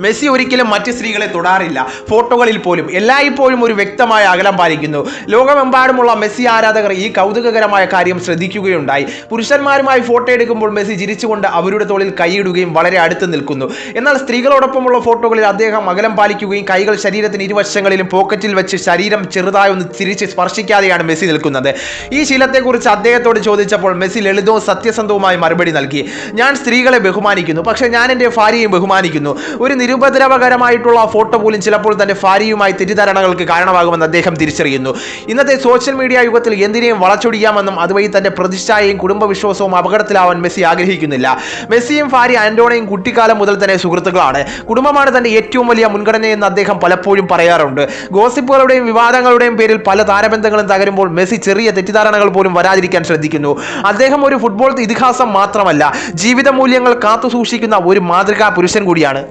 Messi ഒരിക്കലും മറ്റ് സ്ത്രീകളെ തൊടാറില്ല. ഫോട്ടോകളിൽ പോലും എല്ലായ്പ്പോഴും ഒരു വ്യക്തമായ അകലം പാലിക്കുന്നു. ലോകമെമ്പാടുമുള്ള മെസ്സി ആരാധകർ ഈ കൗതുകകരമായ കാര്യം ശ്രദ്ധിക്കുകയുണ്ടായി. പുരുഷന്മാരുമായി ഫോട്ടോ എടുക്കുമ്പോൾ മെസ്സി ചിരിച്ചുകൊണ്ട് അവരുടെ തോളിൽ കൈയിടുകയും വളരെ അടുത്ത് നിൽക്കുന്നു. എന്നാൽ സ്ത്രീകളോടൊപ്പമുള്ള ഫോട്ടോകളിൽ അദ്ദേഹം അകലം പാലിക്കുകയും കൈകൾ ശരീരത്തിന് ഇരുവശങ്ങളിലും പോക്കറ്റിൽ വെച്ച് ശരീരം ചെറുതായി ഒന്ന് തിരിച്ച് സ്പർശിക്കാതെയാണ് മെസ്സി നിൽക്കുന്നത്. ഈ ശീലത്തെക്കുറിച്ച് അദ്ദേഹത്തോട് ചോദിച്ചപ്പോൾ മെസ്സി ലളിതവും സത്യസന്ധവുമായി മറുപടി നൽകി. ഞാൻ സ്ത്രീകളെ ബഹുമാനിക്കുന്നു, പക്ഷേ ഞാൻ എൻ്റെ ഭാര്യയെയും ബഹുമാനിക്കുന്നു. ഒരു നിരുപദ്രവകരമായിട്ടുള്ള ഫോട്ടോ പോലും ചിലപ്പോൾ തന്റെ ഭാര്യയുമായി തെറ്റിദ്ധാരണകൾക്ക് കാരണമാകുമെന്ന് അദ്ദേഹം തിരിച്ചറിയുന്നു. ഇന്നത്തെ സോഷ്യൽ മീഡിയ യുഗത്തിൽ എന്തിനേയും വളച്ചൊടിക്കാമെന്നും അതുവഴി തന്റെ പ്രതിഷ്ഠയും കുടുംബവിശ്വാസവും അപകടത്തിലാവാൻ മെസ്സി ആഗ്രഹിക്കുന്നില്ല. മെസ്സിയും ഭാര്യ ആന്റോണയും കുട്ടിക്കാലം മുതൽ തന്നെ സുഹൃത്തുക്കളാണ്. കുടുംബമാണ് തന്റെ ഏറ്റവും വലിയ മുൻഗണനയെന്ന് അദ്ദേഹം പലപ്പോഴും പറയാറുണ്ട്. ഗോസിപ്പുകളുടെയും വിവാദങ്ങളുടെയും പേരിൽ പല താരബന്ധങ്ങളും തകരുമ്പോൾ മെസ്സി ചെറിയ തെറ്റിദ്ധാരണകൾ പോലും വരാതിരിക്കാൻ ശ്രദ്ധിക്കുന്നു. അദ്ദേഹം ഒരു ഫുട്ബോൾ ഇതിഹാസം മാത്രമല്ല, ജീവിത മൂല്യങ്ങൾ കാത്തു സൂക്ഷിക്കുന്ന ഒരു മാതൃകാ പുരുഷൻ കൂടിയാണ്.